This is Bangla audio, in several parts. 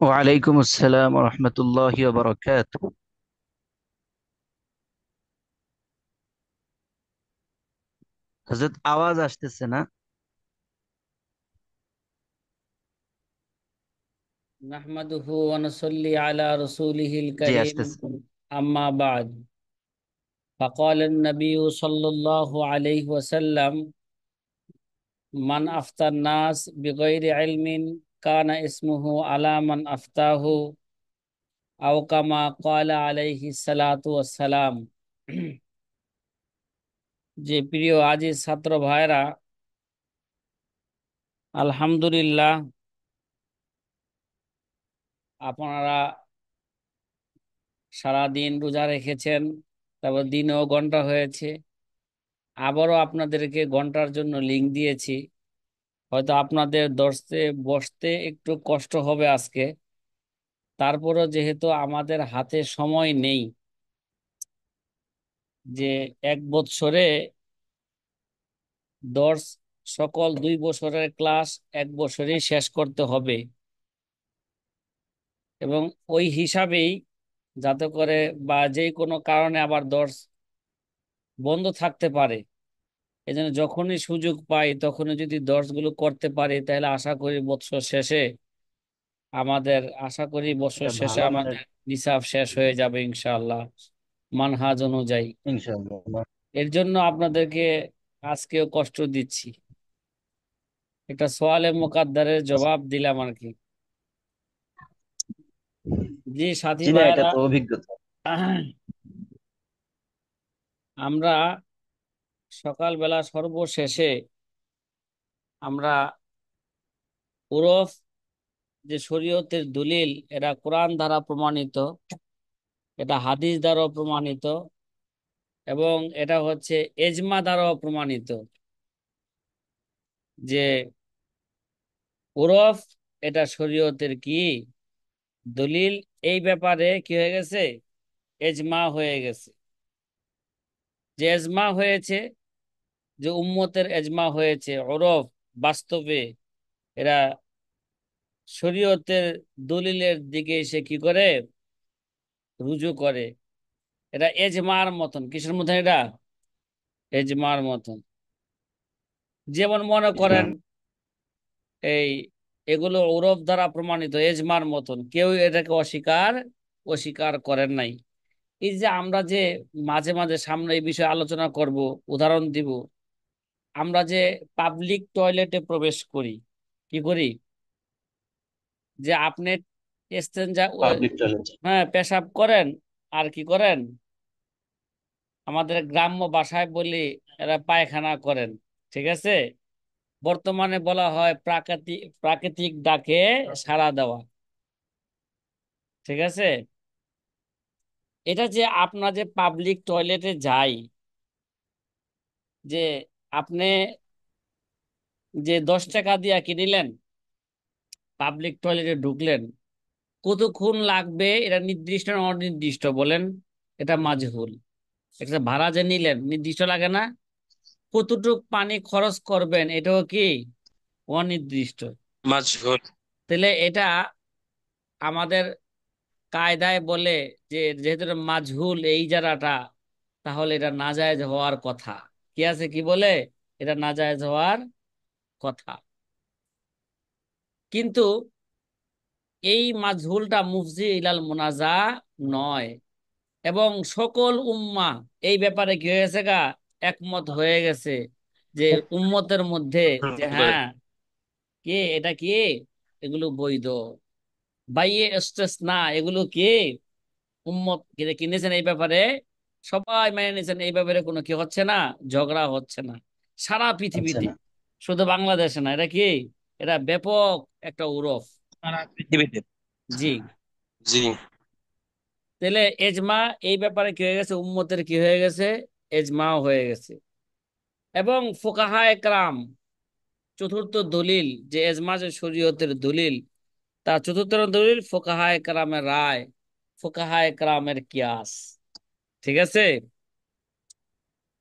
ওয়ালাইকুম আসসালাম রহমতুল্লাহি ওয়া বারাকাতুহু। হযরত আওয়াজ আসতেছে না? নাহমাদুহু ওয়া নুসাল্লি আলা রাসূলিহিল জি, কারীম আসতেছে। আম্মা বা'দ فقال النبي صلى الله عليه وسلم من أفتى الناس بغير علم كان اسمه على من أفتاه أو كما قال عليه الصلاة والسلام। যে প্রিয় আজিজ ছাত্র ভাইরা, আলহামদুলিল্লাহ, আপনারা সারা দিন রোজা রেখেছেন, তারপর দিনও ঘন্টা হয়েছে। আবারও আপনাদেরকে ঘন্টার জন্য লিংক দিয়েছি। হয়তো আপনাদের ধরতে বসতে একটু কষ্ট হবে আজকে, তারপরও যেহেতু আমাদের হাতে সময় নেই যে এক বৎসরে দর্শ সকল 2 বছরের ক্লাস এক বছরেই শেষ করতে হবে, এবং ওই হিসাবেই যাতে করে বা যে কোনো কারণে আবার দর্শ বন্ধ থাকতে পারে, এজন্য যখনই সুযোগ পাই তখনই যদি দর্শগুলো করতে পারি তাহলে আশা করি বৎসর শেষে আশা করি বছর এটা শেষে ভালো মানের। আমাদের নিসাব শেষ হয়ে যাবে ইনশাআল্লাহ, মানহাজ অনুযায়ী। ইনশাআল্লাহ। এর জন্য আপনাদেরকে আজকেও কষ্ট দিচ্ছি, একটা সোয়ালে মুকাদ্দারের জবাব দিলাম আর কি। জি সাথী জি না, এটা ভাইয়েরা, তো অভিজ্ঞতা। আমরা সকালবেলা সর্বশেষে আমরা উরফ, যে শরীয়তের দলিল, এটা কোরআন দ্বারা প্রমাণিত, এটা হাদিস দ্বারা প্রমাণিত, এবং এটা হচ্ছে এজমা দ্বারাও প্রমাণিত যে ওরফ এটা শরীয়তের কি দলিল। এই ব্যাপারে কি হয়ে গেছে? এজমা হয়ে গেছে। যে এজমা হয়েছে, যে উম্মতের এজমা হয়েছে, ওরফ বাস্তবে এরা শরীয়তের দলিলের দিকে এসে কি করে রুজু করে। এটা এজমার মতন, কিসের মতন? এটা এজমার মতন। যেমন মনে করেন এই এগুলো ওরফ দ্বারা প্রমাণিত, এজমার মতন, কেউ এটাকে অস্বীকার অস্বীকার করেন নাই। এই যে আমরা যে মাঝে মাঝে সামনে এই বিষয়ে আলোচনা করব, উদাহরণ দিব। আমরা যে পাবলিক টয়লেটে প্রবেশ করি, কি করি? যে আপনি এস্তেঞ্জা পাবলিক টয়লেট। হ্যাঁ, পেশাব করেন, আর কি করেন? আমাদের গ্রাম্য ভাষায় বলি, এরা পায়খানা করেন। ঠিক আছে, বর্তমানে বলা হয় প্রাকৃতিক প্রাকৃতিক ডাকে সাড়া দেওয়া। ঠিক আছে, এটা যে আপনার যে পাবলিক টয়লেটে যাই, যে আপনি যে 10 টাকা দিয়ে কিনিলেন, পাবলিক টয়লেটে ঢুকলেন, কতক্ষণ লাগবে এটা নির্দিষ্ট না অনির্দিষ্ট বলেন? এটা মাজহুল। একটা ভাড়া যে নিলেন নির্দিষ্ট লাগে না? কতটুক পানি খরচ করবেন এটাও কি অনির্দিষ্ট। মাজহুর। তাহলে এটা আমাদের কায়দায় বলে যে যেহেতু এটা মাজহুল এই জায়গাটা, তাহলে এটা নাজায়েজ হওয়ার কথা। কি আছে, কি বলে? এটা নাজায়েজ হওয়ার কথা। কিন্তু এই মাজহুলটা মুফজি ইলাল মুনাজা নয়, এবং সকল উম্মাহ এই ব্যাপারে কি হয়েছে গা, একমত হয়ে গেছে যে উম্মতের মধ্যে, যে হ্যাঁ, কি এটা কি, এগুলো বৈধ। বাইয়ে ইস্তেসনা, এগুলো কি উম্মত কিনেছেন এই ব্যাপারে, সবাই মেনে নিয়েছেন, এই ব্যাপারে কোনো কি হচ্ছে না, ঝগড়া হচ্ছে না সারা হচ্ছে পৃথিবীতে। না। শুধু বাংলাদেশে না, এটা কি, এটা ব্যাপক একটা উরফ। সারা পৃথিবীতে। জি। জি। তাহলে এজমা এই ব্যাপারে কি হয়ে গেছে, উম্মতের কি হয়ে গেছে, এজমাও হয়ে গেছে। এবং ফুকাহায়ে কেরাম, চতুর্থ দলিল, যে এজমা যে শরীয়তের দলিল, তার চতুর্থ দলিল ফুকাহায়ে কেরামের রায়, ফুকাহায়ে কেরামের কিয়াস। ঠিক আছে,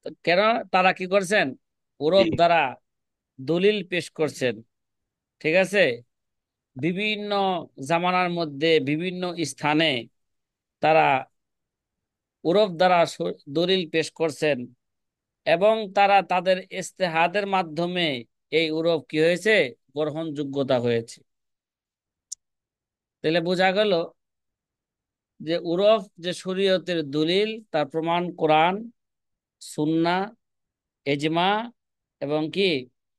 তো কেন তারা কি করছেন? জি। ওরব দ্বারা দলিল পেশ করছেন। ঠিক আছে, বিভিন্ন জামানার মধ্যে বিভিন্ন স্থানে তারা উরফ দ্বারা দলিল পেশ করছেন, এবং তারা তাদের ইজতিহাদের মাধ্যমে এই উরফ কি হয়েছে, গ্রহণযোগ্যতা হয়েছে। তাহলে বোঝা গেল যে উরফ যে শরীয়তের দলিল, তার প্রমাণ কোরআন, সুন্নাহ, এজমা, এবং কি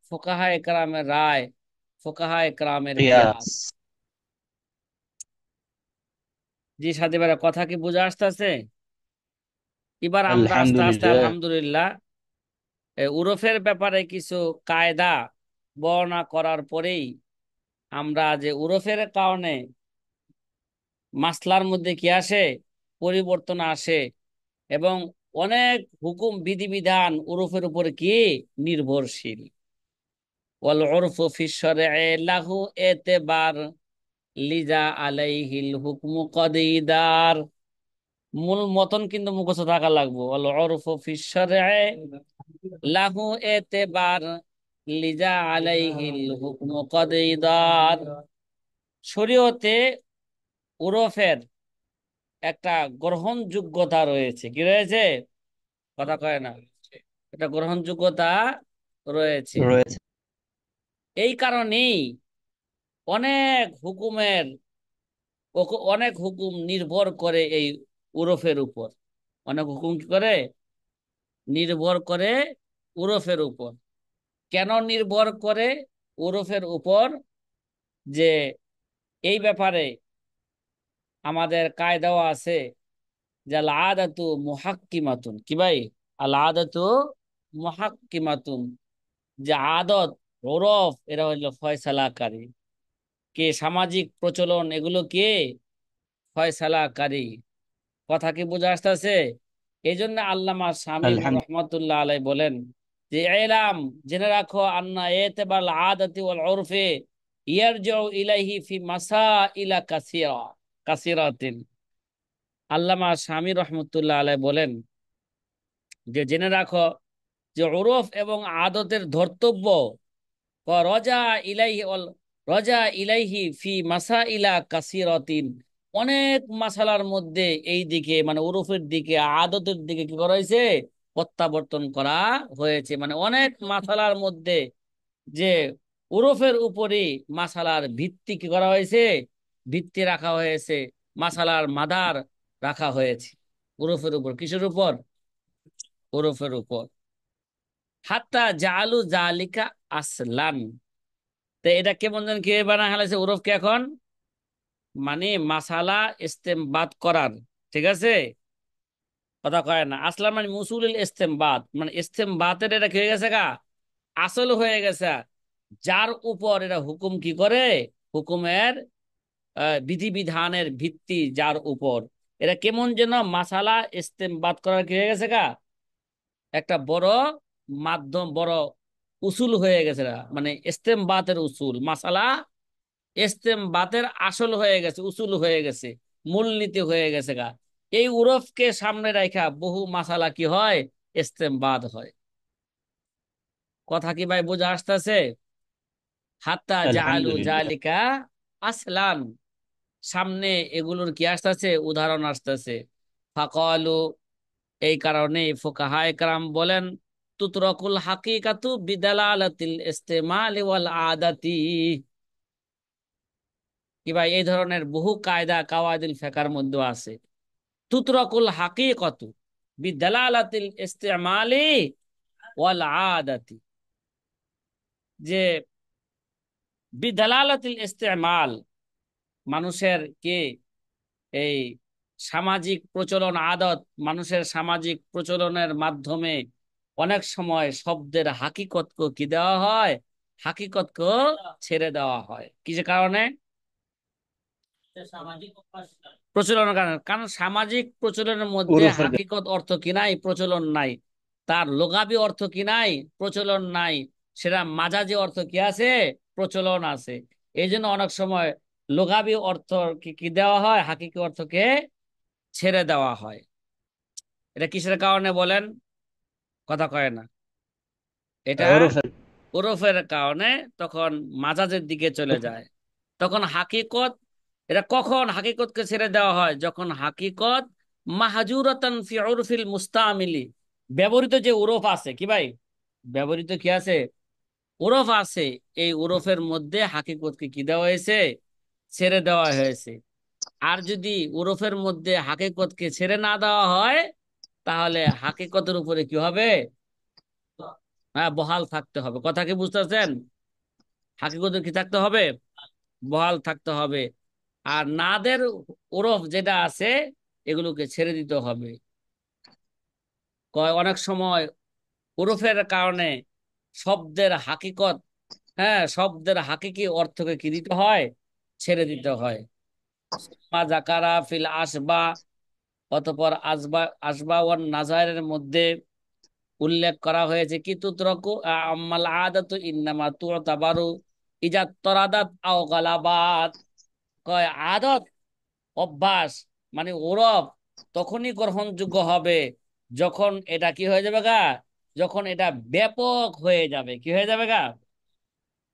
ফোকাহা একরামের রায়, ফোকাহা একরামের কিয়াস। কিয়াস। জি সাথী ভাইরা, কথা কি বোঝা আসতেছে? এবার আমরা আস্তে আস্তে আলহামদুলিল্লাহ। আলহামদুলিল্লাহ উরফের ব্যাপারে কিছু কায়দা বর্ণনা করার পরেই আমরা যে উরফের কারণে মাসলার মধ্যে কি আসে, পরিবর্তন আসে, এবং অনেক হুকুম বিধিবিধান উরফের উপর কি নির্ভরশীল। ওয়াল উরফু ফি শরঈ লাহু এতেবার লিজা আলাইহিল হুকমু কদিদার। মূল মতন কিন্তু মুখস্থ থাকা লাগবো। ওয়াল উরফু ফি শরঈ লাহু এতেবার লিজা আলাইহিল হুকমু কদিদার। শরীয়তে উরফের একটা গ্রহণযোগ্যতা রয়েছে। কি রয়েছে? কথা কয় না, এটা গ্রহণযোগ্যতা রয়েছে। রয়েছে। এই কারণেই অনেক হুকুমের অনেক হুকুম নির্ভর করে এই উরফের উপর। অনেক হুকুম কি করে, নির্ভর করে উরফের উপর। কেন নির্ভর করে উরফের উপর? যে এই ব্যাপারে আমাদের কায়দাও আছে যে আল আদাতু মুহাক্কিমাতুন। কি ভাই? আল আদাতু মুহাক্কিমাতুন, যে আদত, ওরফ, এরা হইল ফয়সালাকারী। কে? সামাজিক প্রচলন, এগুলো কে? ফয়সালাকারী। কথা কি বোঝা আসতেছে? এই জন্য আল্লামা শামীম আলহামদুলিল্লাহ। রহমতুল্লাহ আলাই বলেন যে এলাম, জেনে রাখো, আন্না এতেবাল আদাতি ওয়াল উরফে ইয়ারজিউ ইলাইহি ফি মাসাইলা কাসিরাতিন। আল্লামা শামী রহমতুল্লাহ আলাই বলেন যে জেনে রাখো যে উরফ এবং আদতের ধর্তব্য রজা ইলাইহি রজা ইলাইহি ফি মাসাইলা কাসিরাতিন। অনেক মাসালার মধ্যে এই দিকে মানে উরুফের দিকে, আদতের দিকে কি করা হয়েছে, প্রত্যাবর্তন করা হয়েছে। মানে অনেক মাসালার মধ্যে যে উরুফের উপরে মাসালার ভিত্তি কি করা হয়েছে, ভিত্তি রাখা হয়েছে, মাসালার মাদার রাখা হয়েছে উরুফের উপর। কিসের উপর? উরুফের উপর। হাত্তা জালু জালিকা আসলান। তো এটা কেমন যেন কি বানা হেলাইছে উরফকে এখন, মানে মাসালা ইস্তেমবাদ করার। ঠিক আছে? কথা কয় না, আসলাম মানে মুসুলিল ইস্তেমবাদ, মানে ইস্তেমবাদের এটা কি হয়ে গেছে গা, আসল হয়ে গেছে। যার উপর এরা হুকুম কি করে, হুকুমের বিধিবিধানের ভিত্তি যার উপর, এরা কেমন যেন মাসালা ইস্তেমবাদ করার কি হয়ে গেছে গা, একটা বড় মাধ্যম, বড় উসুল হয়ে গেছে এরা। মানে ইস্তেমবাতের উসুল, মাসালা ইস্তেমবাতের আসল হয়ে গেছে, উসুল হয়ে গেছে, মূলনীতি হয়ে গেছে গা। এই উরফকে সামনে রাখা বহু মাসালা কি হয়, ইস্তেমবাদ হয়। কথা কি ভাই বোঝা আসতেছে? হাত্তা জাআলু আলহামদুলিল্লাহ। জালিকা আসলান। সামনে এগুলোর কি আসতেছে, উদাহরণ আসতেছে। ফাকালু, এই কারণে ফুকাহায়ে কেরাম বলেন, তুতরাকুল হাকিকাতু বিদালালাতিল ইস্তেমালি ওয়াল আদাতি। কি ভাই, এই ধরনের বহু কায়দা কাওয়াইদুল ফিকহের মধ্যে আছে। তুতরাকুল হাকিকাতু বিদালালাতিল ইস্তেমালি ওয়াল আদাতি, যে বিদালালাতিল ইস্তেমাল, মানুষের কি এই সামাজিক প্রচলন, আদত, মানুষের সামাজিক প্রচলনের মাধ্যমে অনেক সময় শব্দের হাকিকতকে কি দেওয়া হয়, হাকিকতকে ছেড়ে দেওয়া হয়। কিসের কারণে? প্রচলনের কারণে। কারণ সামাজিক প্রচলনের মধ্যে উরুফের হাকিকত অর্থ কি নাই, প্রচলন নাই। তার লোগাবি অর্থ কি নাই, প্রচলন নাই। সেটা মাজাজি অর্থ কি আছে, প্রচলন আছে। এই জন্য অনেক সময় লোগাবি অর্থ কি কি দেওয়া হয়, হাকিকি অর্থকে ছেড়ে দেওয়া হয়। এটা কিসের কারণে বলেন? কথা কয় না, এটা উরুফের। ওরফের কারণে তখন মাজাজের দিকে চলে যায়। তখন হাকিকত, এটা কখন হাকিকতকে ছেড়ে দেওয়া হয়? যখন হাকিকত মাহজুরাতান ফি উরফিল মুস্তামিলি, ব্যবহৃত যে উরফ আছে কি ভাই, ব্যবহৃত কি আছে, উরফ আছে, এই উরফের মধ্যে হাকিকতকে কি দেওয়া হয়েছে, ছেড়ে দেওয়া হয়েছে। আর যদি উরফের মধ্যে হাকিকতকে ছেড়ে না দেওয়া হয়, তাহলে হাকিকতের উপরে কি হবে, হ্যাঁ, বহাল থাকতে হবে। কথা কি বুঝতেছেন? হাকিকতের কি থাকতে হবে, বহাল থাকতে হবে। আর নাদের ওরফ যেটা আছে, এগুলোকে ছেড়ে দিতে হবে। অনেক সময় ওরফের কারণে শব্দের হাকিকত, হ্যাঁ, শব্দের হাকিকি অর্থকে কি দিতে হয়, ছেড়ে দিতে হয়। মা জাকারা ফিল আসবা, অতঃপর আসবা, আসবা ওয়ান নাজায়ের মধ্যে উল্লেখ করা হয়েছে কি তুতরাকু আম্মাল আদাতু ইন্নামা তুতাবারু ইজা তরাদাত আও গালাবাত। কয় আদত, অভ্যাস, মানে ওরব তখনই গ্রহণযোগ্য হবে যখন এটা কি হয়ে যাবে গা, যখন এটা ব্যাপক হয়ে যাবে। কি হয়ে যাবে গা?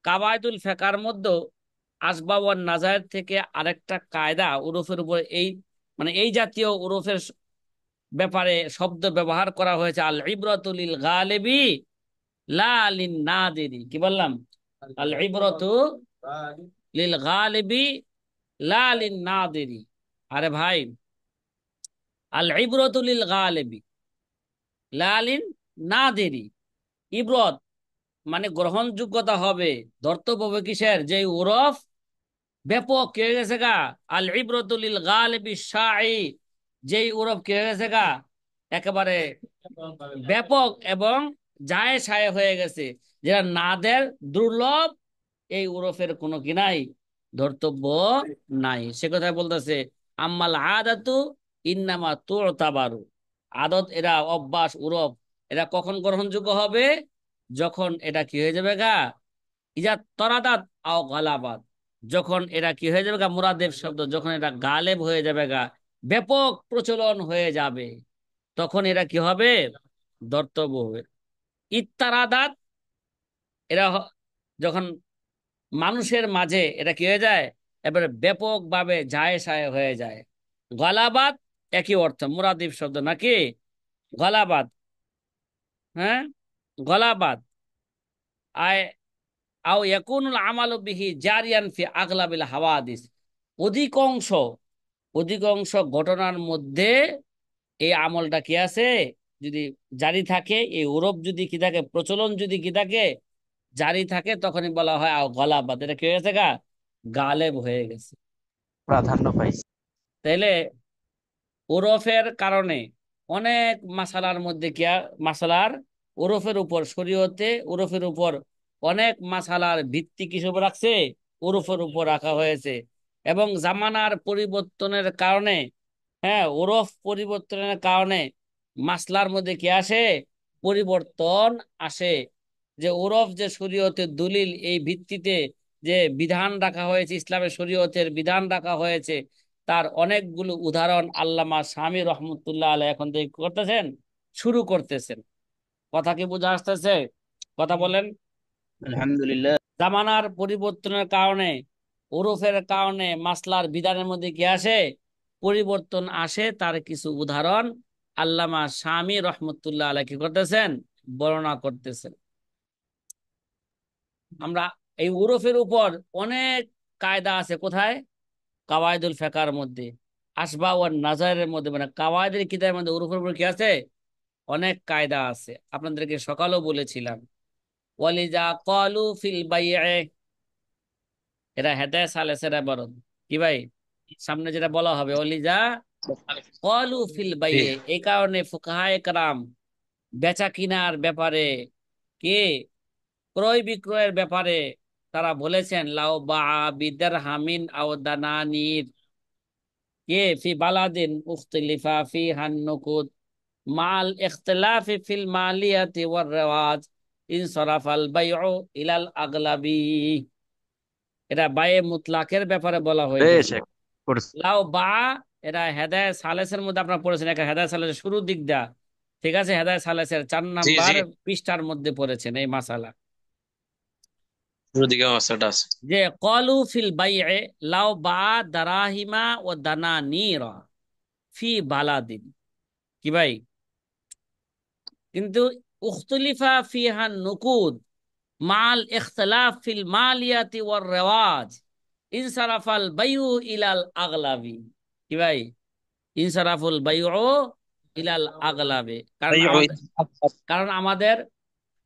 কাবায়দুল ফেকার মধ্যে আসবাব ওয়ান নাজায়ের থেকে আরেকটা কায়দা উরুফের উপর, এই মানে এই জাতীয় উরুফের ব্যাপারে শব্দ ব্যবহার করা হয়েছে, আল ইবরাতু লিল গালিবি লা লিন নাদিরি। কি বললাম? আল ইবরাতু লিল গালিবি লা লিন নাদিরি। আরে ভাই, আল ইবরাতু লিল গালিবি লা লিন নাদিরি, ইবরত মানে গ্রহণযোগ্যতা হবে, ধর্তব্য হবে কিসের, যে ওরফ ব্যাপক কে হয়ে গেছে গা। আল ইবরাতু লিল গালিবি শাই, যেই ওরফ কে হয়ে গেছে গা, একেবারে ব্যাপক এবং যায় সায় হয়ে গেছে, যেটা নাদের দুর্লভ, এই ওরফের কোনো কি নাই, ধর্তব্য নাই। সে কথায় বলতেছে আম্মাল আদাতু ইন্নামা তুতাবারু, আদত, এরা অভ্যাস, উরফ, এরা কখন গ্রহণযোগ্য হবে, যখন এটা কি হয়ে যাবে গা, ইজা তরাদাত আও গালাবাত, যখন এটা কি হয়ে যাবে গা, মুরাদেব শব্দ, যখন এটা গালেব হয়ে যাবে গা, ব্যাপক প্রচলন হয়ে যাবে, তখন এরা কি হবে, ধর্তব্য হবে। ইত্তারাদাত, এরা যখন মানুষের মাঝে এটা কি হয়ে যায়, এবারে ব্যাপক ভাবে যায় সায় হয়ে যায়। গলাবাত, একই অর্থ, মুরাদিফ শব্দ নাকি, গলাবাত, হ্যাঁ, গলাবাত। আয় আও ইয়াকুনুল আমালু বিহি জারিয়ান ফি আগলাবিল হাওয়াদিস, অধিকাংশ, অধিকাংশ ঘটনার মধ্যে এই আমলটা কি আছে, যদি জারি থাকে, এই ওরব যদি কি থাকে, প্রচলন যদি কি থাকে, জারি থাকে, তখনই বলা হয় আও গলাবাত, এটা কি হয়ে গেছে গা, গালেব হয়ে গেছে। প্রাধান্য পাইছে। তাইলে ওরফের কারণে অনেক মাসালার মধ্যে কি মাসালার ওরফের উপর, শরীয়তে ওরফের উপর অনেক মাসালার ভিত্তি কিসব রাখছে, ওরফের উপর রাখা হয়েছে। এবং জামানার পরিবর্তনের কারণে, হ্যাঁ, ওরফ পরিবর্তনের কারণে মাসলার মধ্যে কি আসে, পরিবর্তন আসে। যে ওরফ যে শরীয়তের দলিল, এই ভিত্তিতে যে বিধান রাখা হয়েছে, ইসলামের শরীয়তের বিধান রাখা হয়েছে, তার অনেকগুলো উদাহরণ আল্লামা স্বামী রহমতুল্লাহ আলাইহি এখন থেকে করতেছেন, শুরু করতেছেন। কথা কি বোঝা আসতেছে? কথা বলেন। আলহামদুলিল্লাহ। জামানার পরিবর্তনের কারণে, ওরফের কারণে মাসলার বিধানের মধ্যে কি আসে, পরিবর্তন আসে, তার কিছু উদাহরণ আল্লামা স্বামী রহমতুল্লাহ আলাইহি কি করতেছেন, বর্ণনা করতেছেন। আমরা এই ওরফের উপর অনেক কায়দা আছে, কোথায়, কাওয়াইদুল ফেকার মধ্যে, আসবা ওয়ান নাজারের মধ্যে, মানে কাওয়াইদের কিতাবের মধ্যে ওরফের উপর কি আছে, অনেক কায়দা আছে। আপনাদেরকে সকালেও বলেছিলাম, ওয়ালিজা ক্বালু ফিল বাইয়ে, এটা হেদায়ে সালেসের ইবারত। কি ভাই, সামনে যেটা বলা হবে, ওয়ালিজা ক্বালু ফিল জি। বাইয়ে, এই কারণে ফুকাহায়ে কেরাম বেচা কিনার ব্যাপারে, কে, ক্রয় বিক্রয়ের ব্যাপারে তারা বলেছেন, লাও বা বিদারহামিন আও দানানির, কে ফি বালাদিন উখতিলিফা ফি হান্নুকুদ মাল ইখতিলাফি ফিল মালিয়াতি ওয়ার রিওয়াজ ইনসারাফাল বাইউ ইলাল আগলাবি। এটা বায়ে মুতলাকের ব্যাপারে বলা বেশ হইতেছে। করছে। লাও বা, এটা হেদায়ে সালেসের মধ্যে আপনারা পড়েছেন, একটা হেদায়ে সালেসের শুরুর দিক দা, ঠিক আছে, হেদায়ে সালেসের 4 জি নাম্বার জি। পৃষ্ঠার মধ্যে পড়েছেন এই মাসালা। শুরুর দিকে অবস্থাটা আছে। যে কলু ফিল বাইয়ে লাউ বা দারাহিমা ও দানানিরা ফি বালাদিন, কি ভাই, কিন্তু উখতুলিফা ফিহা নুকুদ মাল ইখতিলাফ ফিল মালিয়াতি ওয়ার রেওয়াজ ইনসারাফাল বাইউ ইলাল আগলাবি, কি ভাই, ইনসারাফুল বাইউ ইলাল আগলাবে, কারণ এই ওই আমাদের কারণ আমাদের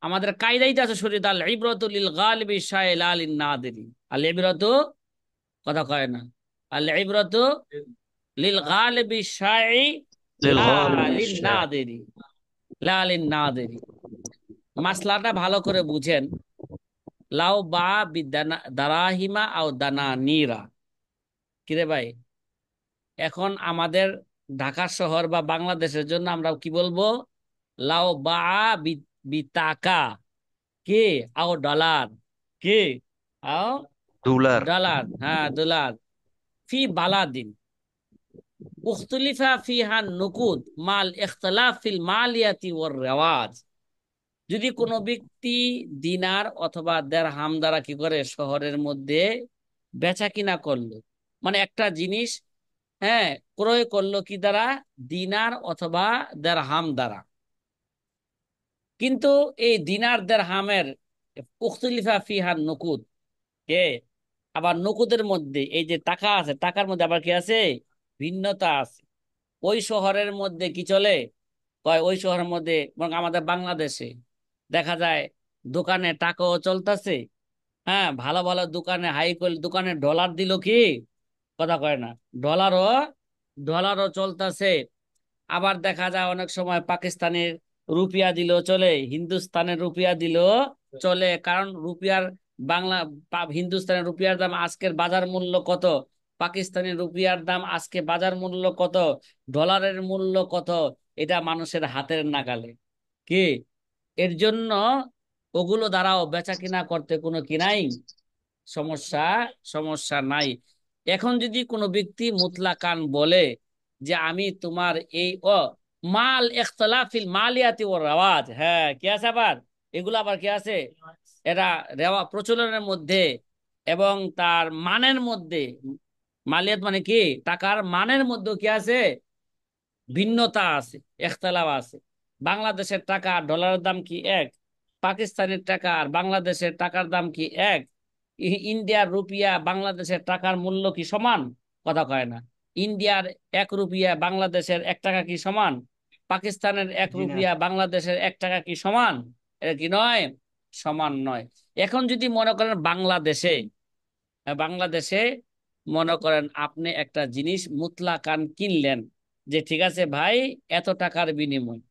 আমাদের কায়দাইতে আছে শরীয়ত আল ইবরাতু লিল গালিবি শায় লা লিন নাদিরি। আল ইবরাতু, কথা কয় না, আল ইবরাতু লিল গালিবি শায় লা للغالب লিন الشاع. নাদিরি, লা লিন নাদিরি। মাসলাটা ভালো করে বুঝেন। লাউ বা বিদানা দারাহিমা আও দানা নিরা, কিরে ভাই, এখন আমাদের ঢাকা শহর বা বাংলাদেশের জন্য আমরা কি বলবো? লাউ বা বিতাকা, কি, আও ডলার, কি, আও دولار. ডলার, হ্যাঁ ডলার, ফি বালাদিন উখতুলিফা ফিহা নুকুদ মাল ইখতিলাফ ফিল মালিয়াতি ওয়ার রেওয়াজ। যদি কোনো ব্যক্তি দিনার অথবা দেরহাম দ্বারা কি করে শহরের মধ্যে বেচা কিনা করলো, মানে একটা জিনিস, হ্যাঁ, ক্রয় করলো কি দ্বারা? দিনার অথবা দেরহাম দ্বারা। কিন্তু এই দিনার দেরহামের উখতুলিফা ফিহা নুকুদ, কে, আবার নকুদের মধ্যে এই যে টাকা আছে, টাকার মধ্যে আবার কি আছে? ভিন্নতা আছে। ওই শহরের মধ্যে কি চলে, কয় ওই শহরের মধ্যে, বরং আমাদের বাংলাদেশে দেখা যায় দোকানে টাকাও চলতেছে, হ্যাঁ, ভালো ভালো দোকানে হাই কোয়ালিটি দোকানে ডলার দিল কি, কথা কয় না, ডলারও ডলারও চলতেছে। আবার দেখা যায় অনেক সময় পাকিস্তানের রুপিয়া দিলেও চলে, হিন্দুস্তানের রুপিয়া দিলেও চলে, কারণ রুপিয়ার বাংলা হিন্দুস্তানের রুপিয়ার দাম আজকের বাজার মূল্য কত, পাকিস্তানের রুপিয়ার দাম আজকে বাজার মূল্য কত, ডলারের মূল্য কত, এটা মানুষের হাতের নাগালে, কি, এর জন্য ওগুলো দ্বারাও বেচা কিনা করতে কোনো কি নাই, সমস্যা সমস্যা নাই। এখন যদি কোনো ব্যক্তি মুতলাকান বলে যে আমি তোমার এই মাল ইখতিলাফিল মালিয়াতি ও রেওয়াজ, হ্যাঁ কি আছে আবার, এগুলো আবার কি আছে, এরা প্রচলনের মধ্যে এবং তার মানের মধ্যে, মালিয়াত মানে কি, টাকার মানের মধ্যে কি আছে, ভিন্নতা আছে, ইখতিলাফ আছে। বাংলাদেশের টাকা আর ডলারের দাম কি এক? পাকিস্তানের টাকা আর বাংলাদেশের টাকার দাম কি এক? ইন্ডিয়ার রুপিয়া বাংলাদেশের টাকার মূল্য কি সমান? কথা কয় না। ইন্ডিয়ার 1 রুপিয়া বাংলাদেশের 1 টাকা কি সমান? পাকিস্তানের এক জি না। রুপিয়া বাংলাদেশের 1 টাকা কি সমান? এটা কি নয়? সমান নয়। এখন যদি মনে করেন বাংলাদেশে, বাংলাদেশে মনে করেন আপনি একটা জিনিস মুতলাকান কিনলেন, যে ঠিক আছে ভাই, এত টাকার বিনিময়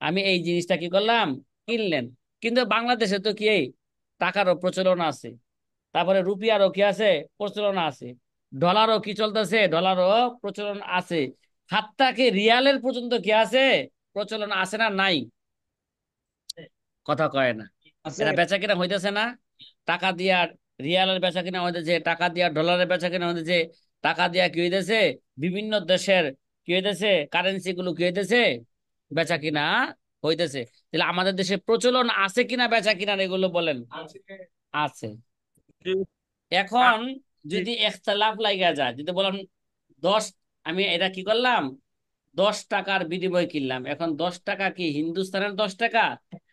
আমি এই জিনিসটা কি করলাম, কিনলেন। কিন্তু বাংলাদেশে তো কি এই টাকারও প্রচলন আছে, তারপরে রুপিয়ারও কি আছে, প্রচলন আছে, ডলারও কি চলতেছে, ডলারও প্রচলন আছে, হাত্তা কি রিয়ালের পর্যন্ত কি আছে, প্রচলন আছে না নাই? কথা কয় না। আছে। এটা বেচা কিনা হইতেছে না? টাকা দিয়া রিয়ালের বেচা কিনা হইতেছে, টাকা দিয়া ডলারের বেচা কিনা হইতেছে, টাকা দিয়া কি হইতেছে, বিভিন্ন দেশের কি হইতেছে, কারেন্সি গুলো কি হইতেছে, বেচা কিনা হইতেছে। তাহলে আমাদের দেশে প্রচলন আছে কিনা বেচা কিনার, এগুলো বলেন। আছে। এখন যদি ইখতিলাফ লাগা যায়, যদি বলেন 10, আমি এটা কি করলাম, 10 টাকার বিনিময় কিনলাম, এখন 10 টাকা কি হিন্দুস্তানের 10 টাকা,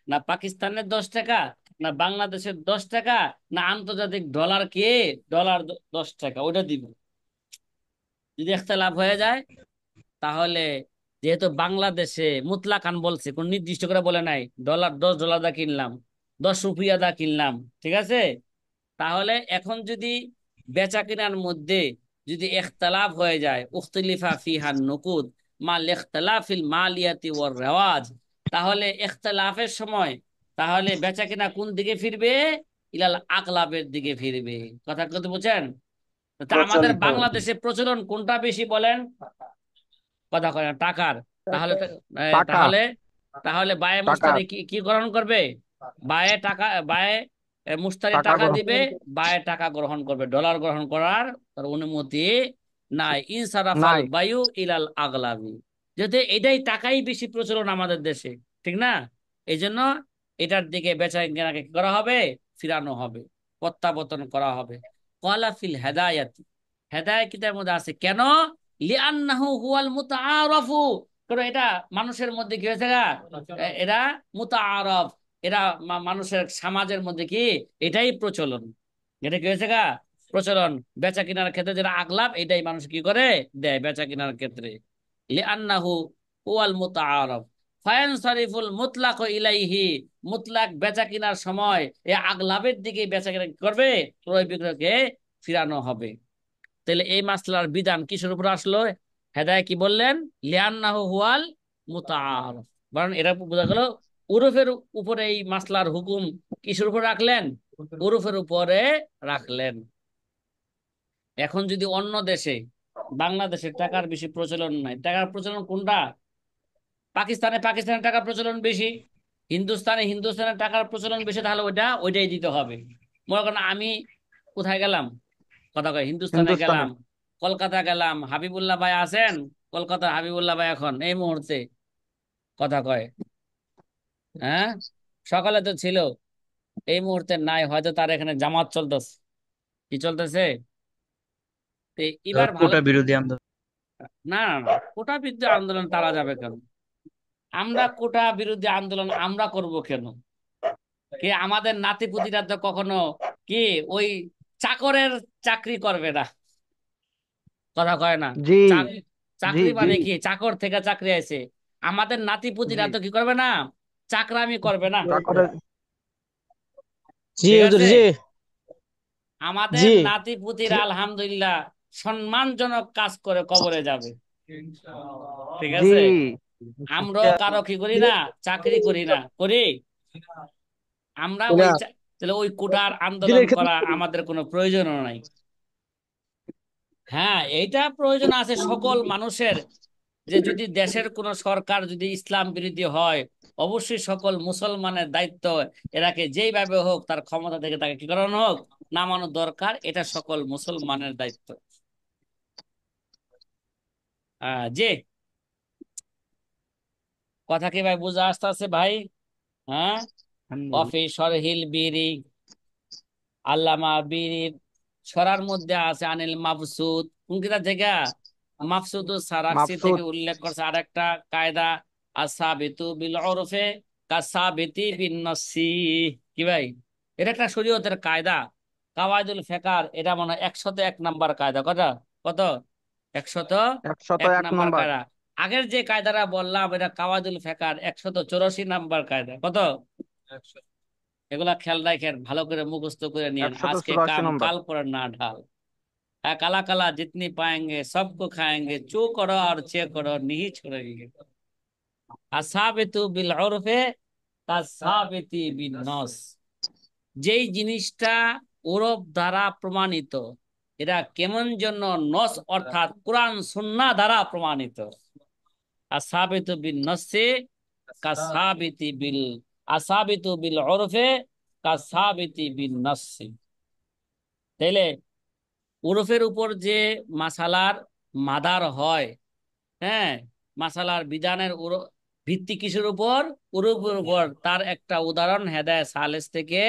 না পাকিস্তানের 10 টাকা, না বাংলাদেশের 10 টাকা, না আন্তর্জাতিক ডলার, কে, ডলার 10 টাকা, ওটা দিব। যদি ইখতিলাফ হয়ে যায়, তাহলে যেহেতু বাংলাদেশে মুতলাকান বলছে, কোন নির্দিষ্ট করে বলে নাই, ডলার 10 ডলার দা কিনলাম, 10 রুপিয়া দা কিনলাম, ঠিক আছে, তাহলে এখন যদি বেচা কেনার মধ্যে যদি ইখতিলাফ হয়ে যায়, উখতিলিফা ফিহান নুকুদ মাল ইখতিলাফিল মালিয়াতি ওয়ার রেওয়াজ, তাহলে ইখতিলাফের সময় তাহলে বেচা কেনা কোন দিকে ফিরবে? ইলাল আকলাবের দিকে ফিরবে। কথা কথা বুঝছেন? তা আমাদের প্রচলিত। বাংলাদেশে প্রচলন কোনটা বেশি বলেন? কথা কয় না, টাকার। তাহলে টাকা। তাহলে তাহলে বায়ে টাকা। মুস্তারি কি কি গ্রহণ করবে? বায়ে টাকা, বায়ে মুস্তারি টাকা টাকা গ্রহণ। দিবে, বায়ে টাকা গ্রহণ করবে, ডলার গ্রহণ করার তার অনুমতি নাই। ইনসারাফাল নাই। বায়ু ইলাল আগলাবি, যেহেতু এটাই টাকাই বেশি প্রচলন আমাদের দেশে, ঠিক না, এই জন্য এটার দিকে বেচা কেনাকে কি করা হবে, ফিরানো হবে। প্রত্যাবর্তন করা হবে। ক্বালা ফিল হেদায়াতি, হেদায়াত কিতাবের মধ্যে আছে কেন? লিআন্নাহু হুয়াল মুতাআরাফু, কারণ এটা মানুষের মধ্যে কি হয়েছে গা, এরা মুতাআরাফ, এরা মানুষের সমাজের মধ্যে কি এটাই প্রচলন, এটা কি হয়েছে গা প্রচলন। বেচা কেনার ক্ষেত্রে যেটা আগলাপ এটাই মানুষ কি করে দেয় বেচা কেনার ক্ষেত্রে। লিআন্নাহু হুয়াল মুতাআরাফ ফায়ানসারিফুল মুতলাক ইলাইহি, মুতলাক বেচা কেনার সময় এই আগলাবের দিকে বেচা কেনা কি করবে, ক্রয় বিক্রয়কে ফিরানো হবে। তাহলে এই মাসলার বিধান কিসের উপর আসলো? হেদায় কি বললেন? লিআন্নাহু হুয়াল মুতাআরাফ, কারণ এটা বোঝা গেল উরুফের উপরে এই মাসলার হুকুম কিসের উপর রাখলেন? উরুফের উপরে রাখলেন। এখন যদি অন্য দেশে, বাংলাদেশে টাকার বেশি প্রচলন নাই, টাকার প্রচলন কোনটা? পাকিস্তানে পাকিস্তানের টাকার প্রচলন বেশি, হিন্দুস্তানে হিন্দুস্তানের টাকার প্রচলন বেশি, তাহলে ওইটাই দিতে হবে। মনে করেন আমি কোথায় গেলাম, কথা কয় হিন্দুস্তানে হিন্দুস্তানে। গেলাম, কলকাতা গেলাম, হাবিবুল্লাহ ভাই আছেন, কলকাতা হাবিবুল্লাহ ভাই এখন এই মুহূর্তে, কথা কয়, হ্যাঁ, সকালে তো ছিল, এই মুহূর্তে নাই, হয়তো তার এখানে জামাত চলতেছে, কি চলতেছে? তো এবার ভালো, কোটা বিরোধী আন্দোলন। না না না, কোটা বিরোধী আন্দোলন তারা যাবে কেন? আমরা কোটা বিরোধী আন্দোলন আমরা করব কেন? কি আমাদের নাতিপুতিরা তো কখনো কি ওই চাকরের চাকরি করবে না, কথা কয় না? জি চাক- জি চাকরি জি মানে কি, চাকর থেকে চাকরি আছে। আমাদের নাতিপুতিরা জি তো কি করবে না, চাকরামি করবে না, তারপরে জি ঠিক হুজুর আছে? জি। আমাদের জি নাতিপুতিরা আলহামদুলিল্লাহ সম্মানজনক কাজ করে কবরে যাবে, ঠিক জি আছে? আমরাও কারো কি করি না, চাকরি করি না, করি আমরা ওই না, তাহলে ওই কোটার আন্দোলন দিনের ক্ষেত্রে করা করি। আমাদের কোনো প্রয়োজনও নাই। হ্যাঁ, এইটা প্রয়োজন আছে সকল মানুষের, যে যদি দেশের কোন সরকার যদি ইসলাম বিরোধী হয়, অবশ্যই সকল মুসলমানের দায়িত্ব এরাকে যেইভাবে হোক তার ক্ষমতা থেকে তাকে কি করানো হোক, নামানো দরকার, এটা সকল মুসলমানের দায়িত্ব। জি, কথা কি ভাই বুঝা আসতে আছে ভাই? হ্যাঁ। আলহামদুলিল্লাহ। অফি সরহিল বিরি, আল্লামা বিরির সরার মধ্যে আছে আনিল মাবসুদ, কোন কিতাব থেকে? মাবসুদ সারাকসি মাবসুদ। থেকে উল্লেখ করছে আরেকটা কায়দা, আসাবিতু বিল উরফে কাসাবিতি বিন নসি। কি ভাই, এটা একটা শরীয়তের কায়দা, কাওয়াইদুল ফিকার, এটা মনে হয় 101 নাম্বার কায়দা, কত কত, একশত একশত এক এক নাম্বার নম্বর। কায়দা। আগের যে কায়দাটা বললাম এটা কাওয়াইদুল ফিকার 184 নাম্বার কায়দা, কত? এগুলা খেয়াল রাখেন, ভালো করে মুখস্থ করে নিয়েন, একশত আজকে চুরাশি কাম নম্বর। কাল पर ना ढाल। काला काला जितनी पाएंगे सबको खाएंगे, चू करो और चे करो नहीं छोड़ेंगे। असाबितु बिल उर्फे कासाबिति बिन नस, যেই জিনিসটা ওরব দ্বারা প্রমাণিত, এরা কেমন জন্য, নস অর্থাৎ কোরআন সুন্নাহ দ্বারা প্রমাণিত। আসাবিতু বিন নসে কাসাবিতি বিল, আসাবিতু বিল উরফে কাসাবিতি বিন নসি। তাইলে উরফের উপর যে মাসালার মাদার হয়, হ্যাঁ, মাসালার বিধানের ভিত্তি কিসের উপর? উরফের উপর। তার একটা উদাহরণ হেদায়ে সালেস থেকে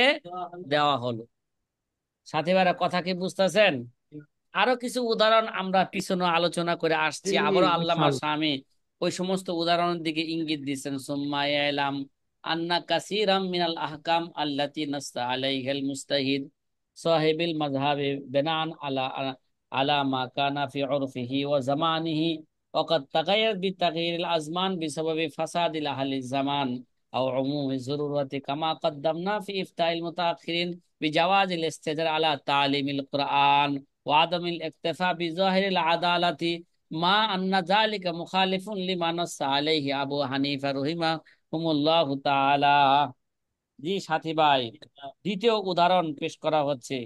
দেওয়া হলো। সাথীভাইরা কথা কি বুঝতেছেন? আরো কিছু উদাহরণ আমরা পিছনে আলোচনা করে জি আসছি, আবারও আল্লামা ইনশাআল্লাহ। স্বামী ওই সমস্ত উদাহরণের দিকে ইঙ্গিত দিচ্ছেন। সুম্মা ইয়ালাম আন্না কাসীরাম মিনাল আহকাম আল্লাতী নাসসা আলাইহাল মুস্তাহিদ সাহিবিল মাযহাবি বিনান আলা আলা মা কানা ফি উরফিহি ওয়া জামানিহি ওয়া ক্বাদ তাগায়্যারাত বিতাগয়িরিল আজমান বিসাবাবি ফাসাদিল আহলিজ জামান আও উমুমি যুরুরাতি কামা কদ্দামনা ফি ইফতাইল মুতাআখিরিন বিজাওয়াজ আল ইস্তিজার আলা তালিমিল কুরআন وعدم الاكتفاء بظاهر العدالة ما أن ذلك مخالف لما نص عليه আবু হানিফা রহিমাহুমুল্লাহ তাআলা। জি সাথী ভাই, দ্বিতীয় উদাহরণ পেশ করা হচ্ছে।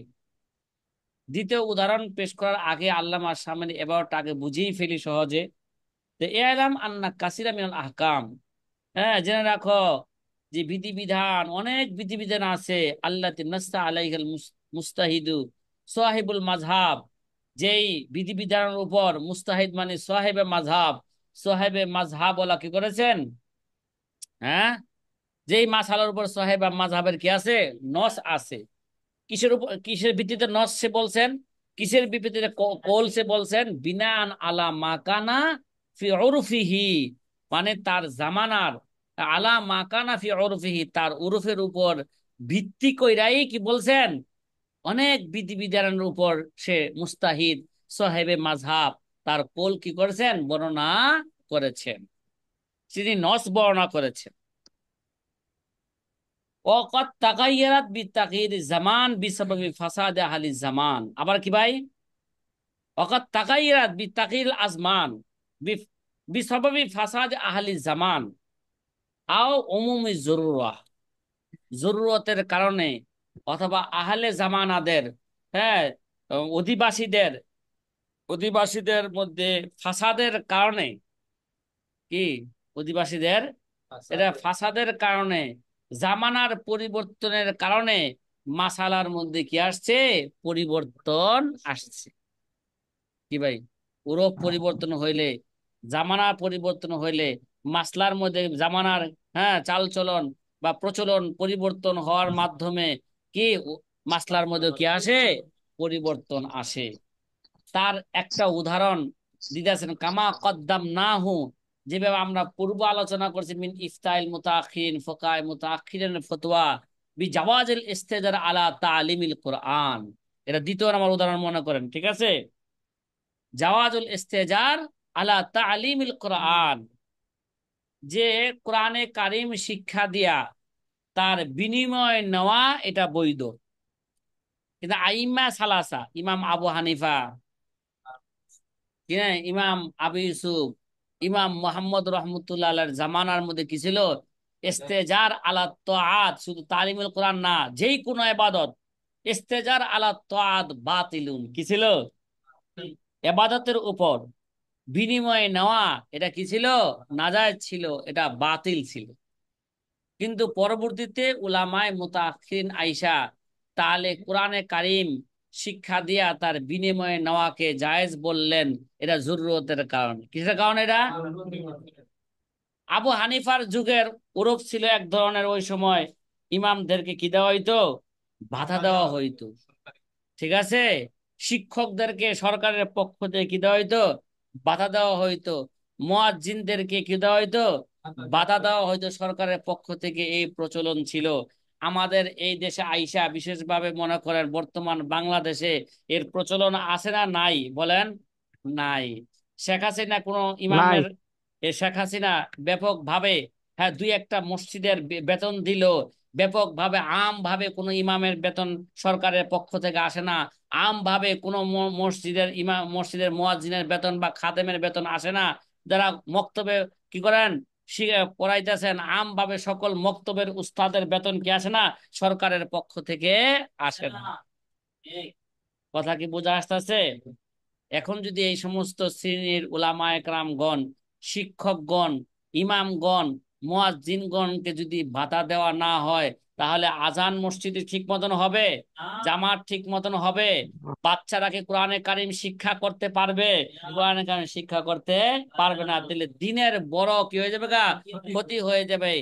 দ্বিতীয় উদাহরণ পেশ করার আগে আল্লামার সামনে এবারটা আগে বুঝিয়ে ফেলি সহজে। তো এলাম আন্না কাসিরা মিনাল আহকাম, হ্যাঁ জেনে রাখো যে বিধিবিধান, অনেক বিধিবিধান আছে, আল্লাতি নাস্তা আলাইহিল মুস্তাহিদু সাহিবুল মাযহাব, যেই বিধিবিধানের উপর মুস্তাহিদ মানে সাহেবে মাযহাব, সাহেবে মাযহাব ওলা কি করেছেন, হ্যাঁ, যেই মাসালার উপর সাহেব মাযহাবের কি আছে, নস আছে। কিসের উপর, কিসের ভিত্তিতে নস সে বলছেন, কিসের ভিত্তিতে কৌল সে বলছেন? বিনান আলা মাকানা ফি উরফিহি, মানে তার জামানার, আলা মাকানা ফি উরফিহি, তার উরুফের উপর ভিত্তি কইরাই কি বলছেন? অনেক বিধিবিধানের উপর সে মুস্তাহিদ, সাহেবে মাযহাব, তার কোল কি করেছেন? বর্ণনা করেছেন, তিনি নস বর্ণনা করেছেন। ওয়াকাদ তাগায়্যারাত বিতাগয়ির জামান বিসাবাবি ফাসাদ আহলি জামান। আবার কি ভাই? ওয়াকাদ তাগায়্যারাত বিতাগয়ির আজমান বিসাবাবি ফাসাদ আহলি জামান আও উমুমি জরুরা, জরুরতের কারণে, অথবা আহলে জামানাদের, হ্যাঁ, অধিবাসীদের, অধিবাসীদের মধ্যে ফাসাদের কারণে, কি, অধিবাসীদের এটা ফাসাদের কারণে, জামানার পরিবর্তনের কারণে মাসালার মধ্যে কি আসছে? পরিবর্তন আসছে। কি ভাই? ওরূপ পরিবর্তন হইলে, জামানা পরিবর্তন হইলে, মাসলার মধ্যে জামানার, হ্যাঁ, চালচলন বা প্রচলন পরিবর্তন হওয়ার মাধ্যমে কি মাসলার মধ্যে কি আসে? পরিবর্তন আসে। তার একটা উদাহরণ দিতেছেন, কামা কদ্দাম নাহু, যেভাবে আমরা পূর্ব আলোচনা করছি, মিন ইফতাইল মুতাআখিরিন, ফুকাহায়ে মুতাআখিরিনের ফতোয়া বি জাওয়াজিল ইস্তেজার আলা তালিমিল কোরআন। এটা দ্বিতীয় আমার উদাহরণ মনে করেন, ঠিক আছে? জাওয়াজুল ইস্তেজার আলা তালিমিল কোরআন, যে কোরআনে কারিম শিক্ষা দিয়া তার বিনিময় নেওয়া, এটা বৈধ। কিন্তু আইম্মা সালাসা, ইমাম আবু হানিফা, কি না, ইমাম আবু ইউসুফ, ইমাম মোহাম্মদ রহমতুল্লাহ আলাইহির জামানার মধ্যে কি ছিল? ইস্তেজার আলা তাআত, শুধু তালিমুল কোরআন না, যেই কোনো ইবাদত, ইস্তেজার আলা তাআত বাতিলুন, কি ছিল? ইবাদতের উপর বিনিময়ে নেওয়া, এটা কি ছিল? নাজায়েজ ছিল, এটা বাতিল ছিল। কিন্তু পরবর্তীতে উলামায়ে মুতাআখিরিন আইসা তাহলে কোরআনে কারিম শিক্ষা দিয়া তার বিনিময়ে নেওয়াকে জায়েজ বললেন। এটা জরুরতের কারণে। কিসের কারণে এটা? আবু হানিফার যুগের ওরফ ছিল এক ধরনের, ওই সময় ইমামদেরকে কি দেওয়া হইতো? বাধা দেওয়া হইতো, ঠিক আছে? শিক্ষকদেরকে সরকারের পক্ষ থেকে কি দেওয়া হইতো? বাধা দেওয়া হইতো। মুয়াজ্জিনদেরকে কি দেওয়া হইতো? বাধা দেওয়া হইতো সরকারের পক্ষ থেকে। এই প্রচলন ছিল। আমাদের এই দেশে আইসা বিশেষভাবে মনে করেন বর্তমান বাংলাদেশে এর প্রচলন আছে না নাই বলেন? নাই। শেখ হাসিনা কোনো নাই। ইমামের, শেখ হাসিনা ব্যাপক ভাবে, হ্যাঁ, দুই একটা মসজিদের বেতন দিল, ব্যাপক ভাবে আম ভাবে কোনো ইমামের বেতন সরকারের পক্ষ থেকে আসে না। আম ভাবে কোনো মসজিদের ইমাম, মসজিদের মুয়াজ্জিনের বেতন বা খাদেমের বেতন আসে না। যারা মক্তবে কি করেন, পড়াইতেছেন, আম ভাবে সকল মক্তবের উস্তাদের বেতন কি আসে না? সরকারের পক্ষ থেকে আসে না। কথা কি বোঝা আসতেছে? এখন যদি এই সমস্ত শ্রেণীর উলামায়ে কেরামগণ, শিক্ষকগণ, ইমামগণ, মুয়াজ্জিনগণকে যদি ভাতা দেওয়া না হয়, তাহলে আজান মসজিদে ঠিক মতন হবে? জামাত ঠিক মতন হবে? বাচ্চারা কি কোরআনে কারিম শিক্ষা করতে পারবে? কোরআনে কারিম শিক্ষা করতে পারবে না। তাহলে দিনের বড় কি হয়ে যাবে গা? ক্ষতি হয়ে যাবে।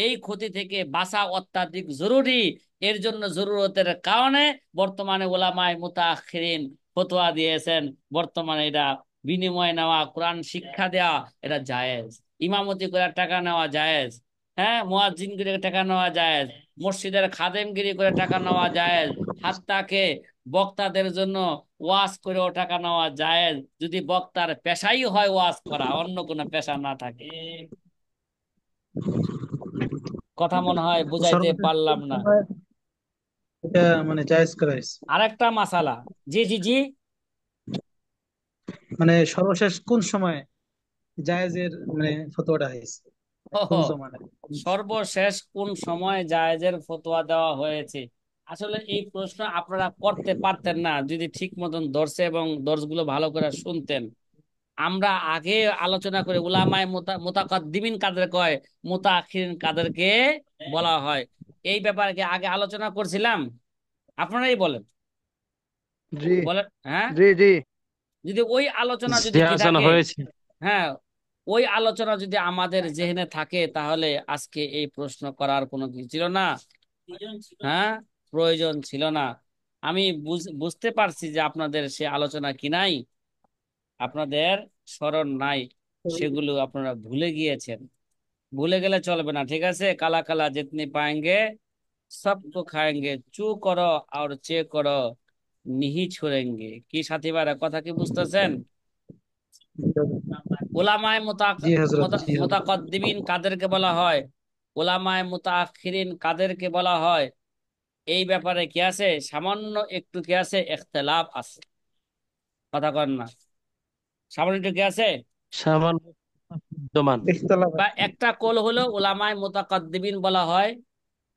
এই ক্ষতি থেকে বাঁচা অত্যাধিক জরুরি। এর জন্য জরুরতের কারণে বর্তমানে উলামায়ে মুতাআখিরিন ফতোয়া দিয়েছেন, বর্তমানে এটা বিনিময় নেওয়া, কোরআন শিক্ষা দেওয়া, এটা জায়েজ। ইমামতি করে টাকা নেওয়া জায়েজ, হ্যাঁ, মুয়াজ্জিনগিরি টাকা নেওয়া জায়েজ, মসজিদের খাদেমগিরি করে টাকা নেওয়া জায়েজ, হাত্তাকে বক্তাদের জন্য ওয়াজ করেও টাকা নেওয়া জায়েজ, যদি বক্তার পেশাই হয় ওয়াজ করা, অন্য কোনো পেশা না থাকে। কথা মনে হয় বুঝাইতে সর্বশেষ কোন পারলাম না। সময় এটা মানে জায়েজ করা হয়েছে? আরেকটা মাসালা। জি জি জি। মানে সর্বশেষ কোন সময় জায়েজের মানে ফতোয়াটা হয়েছে? কোন ওহো, জমানায়? সর্বশেষ কোন সময় জায়েজের ফতোয়া দেওয়া হয়েছে? আসলে এই প্রশ্ন আপনারা করতে পারতেন না যদি ঠিক মতন দর্শে এবং দর্শগুলো ভালো করে শুনতেন। আমরা আগে আলোচনা করে উলামায়ে মুতাকাদ্দিমিন কাদের কয়, মুতাআখিরিন কাদেরকে বলা হয়, এই ব্যাপারে কি আগে আলোচনা করছিলাম? আপনারাই বলেন, জি বলেন, হ্যাঁ? জি জি। যদি ওই আলোচনা যদি যে কি আলোচনা থাকে, হয়েছে। হ্যাঁ, ওই আলোচনা যদি আমাদের জেহেনে থাকে, তাহলে আজকে এই প্রশ্ন করার কোনো কি ছিল না, হ্যাঁ, প্রয়োজন ছিল না। আমি বুঝতে পারছি যে আপনাদের সে আলোচনা কি নাই, আপনাদের স্মরণ নাই, সেগুলো আপনারা ভুলে গিয়েছেন। ভুলে গেলে চলবে না, ঠিক আছে? কালা কালা জিতনি পাएंगे सबको खाएंगे, চু করো আর চে করো নিহি छोड़ेंगे। কি সাথী ভাইরা, কথা কি বুঝতেছেন? ওলামায়ে জি হজরত, জি হজরত। মুতাকদ্দিমিন কাদেরকে বলা হয়, ওলামায়ে মুতাআখিরিন কাদেরকে বলা হয়, এই ব্যাপারে কি আছে? সামান্য একটু কি আছে? ইখতিলাফ আছে। কথা কন না, সামান্য একটু কি আছে? সামান্য বিদ্যমান। ইখতিলাফ বা আছে। একটা কল হলো ওলামায়ে মুতাকদ্দিমিন বলা হয়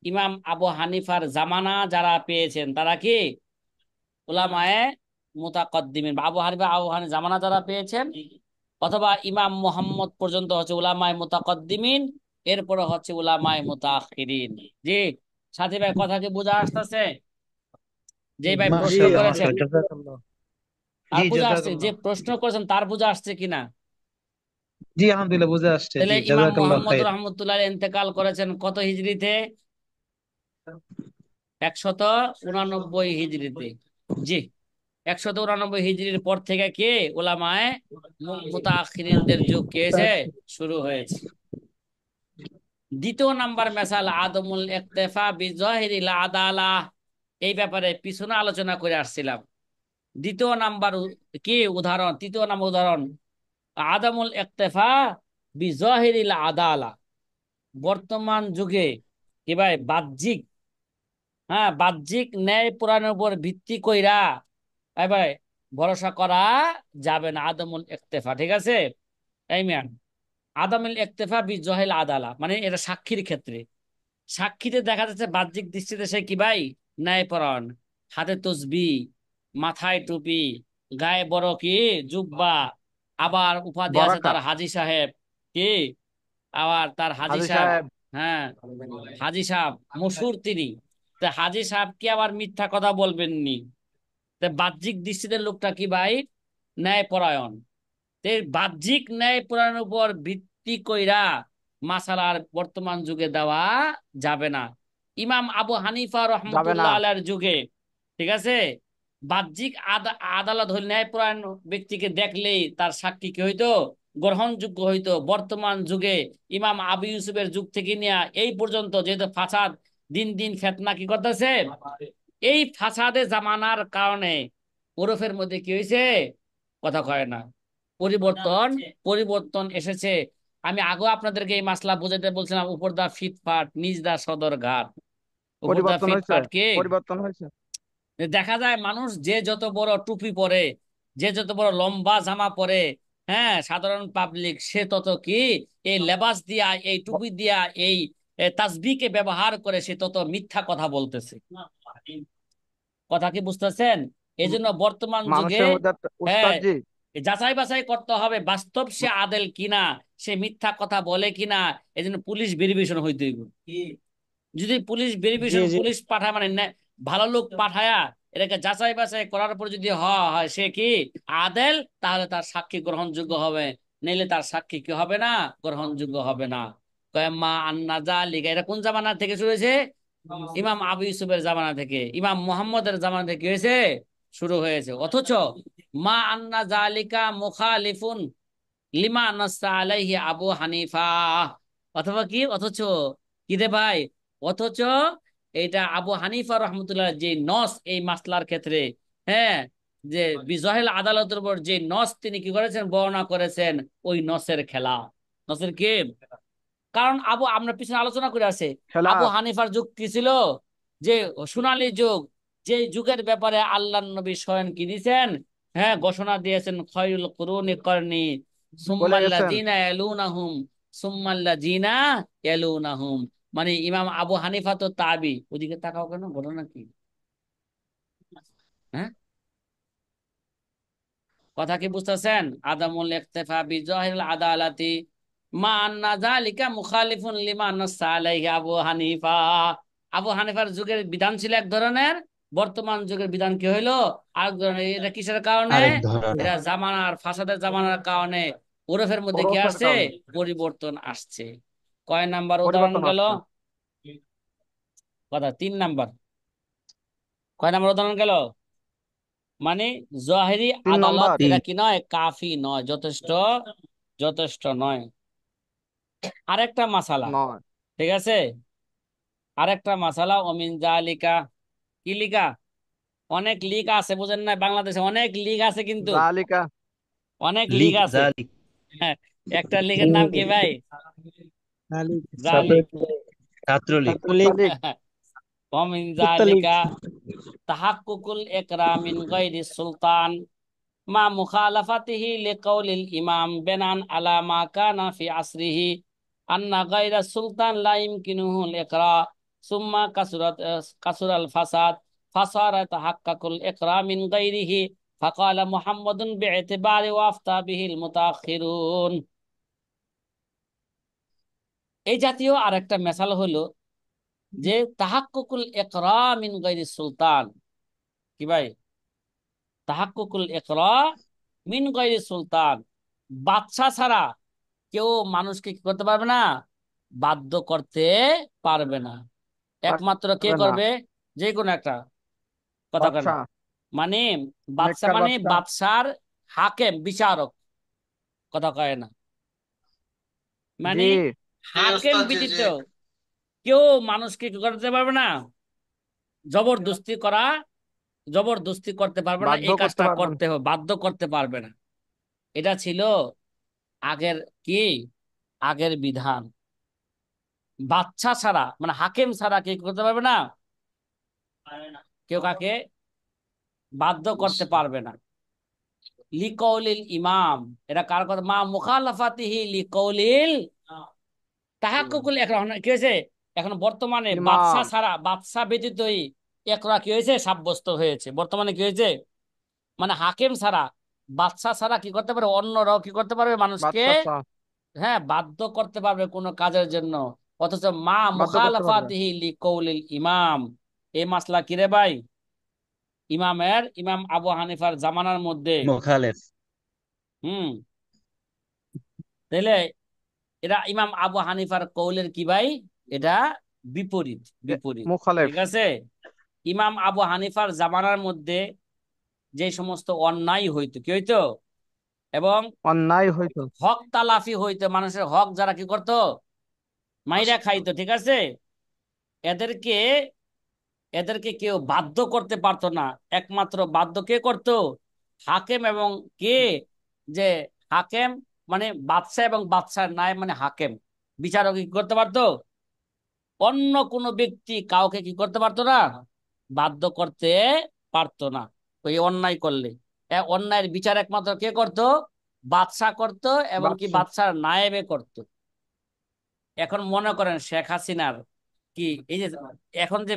ইমাম আবু হানিফার জামানা যারা পেয়েছেন তারা কি উলামায়ে মুতাকদ্দিমিন, বা আবু হানিফা জামানা যারা পেয়েছেন, অথবা ইমাম মুহাম্মদ পর্যন্ত হচ্ছে উলামায়ে মুতাকদ্দিমিন, এরপরে হচ্ছে উলামায়ে মুতাআখিরিন। জি সাথী ভাই, কথা কি বোঝা আসতেছে? যে ভাই জি প্রশ্ন মাশাআল্লাহ, করেছেন, মাস্টার, মাশাআল্লাহ। জাযাকাল্লাহ। আর জি, বোঝা আসছে? যে জাযাকাল্লাহ। প্রশ্ন করেছেন তার বোঝা আসছে কিনা? জি আলহামদুলিল্লাহ, বুঝে আসছে। তাহলে জি, ইমাম জাযাকাল্লাহ মুহাম্মদ খাইর। রহমতুল্লাহ ইন্তেকাল করেছেন কত হিজরিতে? 189 হিজরিতে। জি, 189 হিজরির পর থেকে কি উলামায়ে মুতাআখিরিনদের যুগ কি হয়েছে? শুরু হয়েছে। দ্বিতীয় নাম্বার মেসাল আদমুল ইক্তেফা বিজাহিরিল আদালাহ, এই ব্যাপারে পিছনে আলোচনা করে আসছিলাম। দ্বিতীয় নাম্বার কি উদাহরণ, তৃতীয় নাম্বার উদাহরণ আদমুল ইক্তেফা বিজাহিরিল আদালাহ। বর্তমান যুগে কি ভাই বাহ্যিক, হ্যাঁ বাহ্যিক ন্যায় পুরাণের উপর ভিত্তি কইরা এবার ভরসা করা যাবে না। আদমুল ইক্তেফা, ঠিক আছে? এই ম্যান, আদমুল ইক্তেফা বিজহিল আদালা মানে এটা সাক্ষীর ক্ষেত্রে। সাক্ষীতে দেখা যাচ্ছে বাহ্যিক দৃষ্টিতে সে কি ভাই ন্যায়পরায়ণ, হাতে তসবি, মাথায় টুপি, গায়ে বড় কি জুব্বা, আবার উপাধি আছে বরাকা। তার হাজী সাহেব। কি আবার তার হাজী হাজী সাহেব, সাহেব। হ্যাঁ হাজী সাহেব মশহুর তিনি। তা হাজী সাহেব কি আবার মিথ্যা কথা বলবেননি? তা বাহ্যিক দৃষ্টিতে লোকটা কি ভাই ন্যায়পরায়ণ। তো এই বাহ্যিক ন্যায়পরায়ণের উপর ভিত্তি কইরা মাসালার বর্তমান যুগে দেওয়া যাবে না। ইমাম আবু হানিফা যাবে না। রহমতুল্লাহ আলাইহির যুগে, ঠিক আছে, বাহ্যিক আদালত হইল ন্যায়পরায়ণ ব্যক্তিকে দেখলেই তার সাক্ষী কি হইতো? গ্রহণযোগ্য হইতো। বর্তমান যুগে ইমাম আবু ইউসুফের যুগ থেকে নিয়ে এই পর্যন্ত যেহেতু ফাসাদ, দিন দিন ফিতনা কি করতেছে, এই ফাসাদে জামানার কারণে ওরফের মধ্যে কি হয়েছে? কথা কয় না, পরিবর্তন পরিবর্তন এসেছে। আমি আগেও আপনাদেরকে এই মাসলা বুঝাইতে বলছিলাম, উপর দা ফিটফাট নিজ দা সদর ঘাট। উপর দা পরিবর্তন হয়েছে, ফিটফাট কি পরিবর্তন হয়েছে। দেখা যায় মানুষ যে যত বড় টুপি পরে, যে যত বড় লম্বা জামা পরে, হ্যাঁ সাধারণ পাবলিক সে তত কি এই লেবাস দিয়া, এই টুপি দিয়া, এই তাসবিহকে ব্যবহার করে সে তত মিথ্যা কথা বলতেছে। কথা কি বুঝতেছেন? এই জন্য বর্তমান যুগে মানুষের মধ্যে হ্যাঁ উস্তাদ জি। যাচাই বাছাই করতে হবে বাস্তব সে আদেল কিনা, সে মিথ্যা কথা বলে কিনা। এই জন্য পুলিশ ভেরিফিকেশন হইতে হইব। যদি পুলিশ জি ভেরিফিকেশন জি পুলিশ পাঠায় মানে ভালো লোক পাঠায়া এটাকে যাচাই বাছাই করার পর যদি হয় সে কি আদেল, তাহলে তার সাক্ষী গ্রহণযোগ্য হবে, নইলে তার সাক্ষী কি হবে না? গ্রহণযোগ্য হবে না। কয় মা আন্না লিগা, এটা কোন জামানা থেকে শুরু হয়েছে? ইমাম আবু ইউসুফের জামানা থেকে, ইমাম মুহাম্মদের জামানা থেকে কি হয়েছে? শুরু হয়েছে। অথচ মা আন্না জালিকা মুখালিফুন লিমা নাসা আলাইহি আবু হানিফা, অথবা কি অথচ কি রে ভাই, অথচ এটা আবু হানিফা রহমতুল্লাহ যে নস এই মাসলার ক্ষেত্রে, হ্যাঁ যে বিজহেল আদালতের উপর যে নস তিনি কি করেছেন বর্ণনা করেছেন, ওই নসের খেলা। নসের কি কারণ আমরা পিছনে আলোচনা করে আছে, আবু খেলাফ। হানিফার যুগ কি ছিল? যে সোনালী যুগ, যে যুগের ব্যাপারে আল্লাহ নবী স্বয়ং কি দিয়েছেন, হ্যাঁ ঘোষণা দিয়েছেন খয়রুল কুরুনি করনি বলে গেছেন। সুম্মাল্লাযিনা ইয়ালুনাহুম সুম্মাল্লাযিনা ইয়ালুনাহুম। মানে ইমাম আবু হানিফা তো তাবি। ওদিকে তাকাও কেন, ঘটনা কি? হ্যাঁ কথা কি বুঝতেছেন? আদামুল ইক্তেফা বিজাহিরিল আদালাতি মা আন্না যালিকা মুখালিফুন লিমা নাসা আলাইহি আবু হানিফা। আবু হানিফার যুগের বিধান ছিল এক ধরনের, বর্তমান যুগের বিধান কি হইলো আরেক ধরনের। এটা কিসের কারণে? আরেক ধরনের। এটা জামানার ফাসাদের জামানার কারণে ওরফের মধ্যে কি ওরফের আসছে? কারণে পরিবর্তন আসছে। কয় নাম্বার উদাহরণ পরিবর্তন গেল? আসছে। কথা 3 নাম্বার। কয় নাম্বার উদাহরণ গেল? মানে জহিরি 3 আদালত নম্বর। এটা কি নয়, কাফি নয়, যথেষ্ট যথেষ্ট নয়। আরেকটা মাসালা, নয়। ঠিক আছে, আরেকটা মাসালা অমিন জালিকা, কি লিগা? অনেক লিগ আছে, বুঝেন না, বাংলাদেশে অনেক লিগ আছে কিন্তু, জালিকা। অনেক লিগ লিগ আছে। জালিক হ্যাঁ, একটা লিগের নাম কি ভাই? মালিক, জালিক। ছাত্রলীগ ছাত্রলীগ, ছাত্রলীগ। ومن ছাত্রলীগ। ذلك تحقق الإقرار من غير السلطان مع مخالفته لقول الإمام بناء على ما كان في عصره أن غير السلطان لا يمكنه الإقرار ثم كسر الفساد فصار يتحقق الإقرار من غيره فقال محمد باعتبار وافتى به المتأخرون। এই জাতীয় আরেকটা মেসাল হলো যে তাহাক্কুকুল ইকরা মিন গায়রি সুলতান, কি ভাই? তাহাক্কুকুল ইকরা মিন গায়রি সুলতান, বাদশা ছাড়া কেউ মানুষকে কি করতে পারবে না, বাধ্য করতে পারবে না। একমাত্র কে পারবে না। করবে? যে কোনো একটা, কথা কেন, বাদশা। মানে বাদশা নেককার মানে বাদশা। বাদশার হাকেম বিচারক, কথা কয় না, মানে জি। হাকেম ব্যতীত কেউ মানুষকে কি করতে পারবে না, জবরদস্তি করা, জবরদস্তি করতে পারবে না, বাধ্য এই করতে কাজটা পারবেন। করতে হবে, বাধ্য করতে পারবে না। এটা ছিল আগের কি, আগের বিধান। বাদশা ছাড়া মানে হাকিম ছাড়া কে করতে পারবে না, কেউ কাকে বাধ্য করতে পারবে না। লিকৌলিল ইমাম, এটা কার কথা? মা মুখালাফাতিহি লিকৌলিল তাহাক্কুকুল ইকরা। কি হয়েছে এখন বর্তমানে? বাদশা ইমাম। ছাড়া, বাদশা ব্যতীতই ইকরা কি হয়েছে, সাব্যস্ত হয়েছে। বর্তমানে কি হয়েছে, মানে হাকিম ছাড়া, বাদশা ছাড়া কি করতে পারে, অন্যরাও কি করতে পারবে মানুষকে, বাদশা শাহ। হ্যাঁ, বাধ্য করতে পারবে কোনো কাজের জন্য। অথচ মা বাধ্য করতে পারবে। মুখালাফাতিহি লিকৌলিল ইমাম, এই মাসলা কিরে ভাই? ইমাম আবু হানিফার জামানার মধ্যে, মোখালেফ হুম, তাহলে এটা ইমাম আবু হানিফার কৌলের কি ভাই? এটা বিপরীত, বিপরীত, মুখালেফ। ঠিক আছে। ইমাম আবু হানিফার জামানার মধ্যে যে সমস্ত অন্যায় হইতো, কি হইতো, এবং অন্যায় হইতো। হক তালাফি হইতো, মানুষের হক যারা কি করতো, মাইরা খাইতো, ঠিক আছে, এদেরকে এদেরকে কেউ বাধ্য করতে পারতো না। একমাত্র বাধ্য কে করতো? হাকেম, এবং কে, যে হাকেম মানে বাদশা, এবং বাদশার নায়েব মানে হাকেম, বিচারক কি করতে পারতো? অন্য কোনো ব্যক্তি কাউকে কি করতে পারতো না, বাধ্য করতে পারতো না ওই অন্যায় করলে। অন্যায়ের বিচার একমাত্র কে করতো? বাদশা করতো, এবং কি বাদশা। বাদশার নায়েবে করতো। এখন মনে করেন শেখ হাসিনার কি, এই যে এখন যে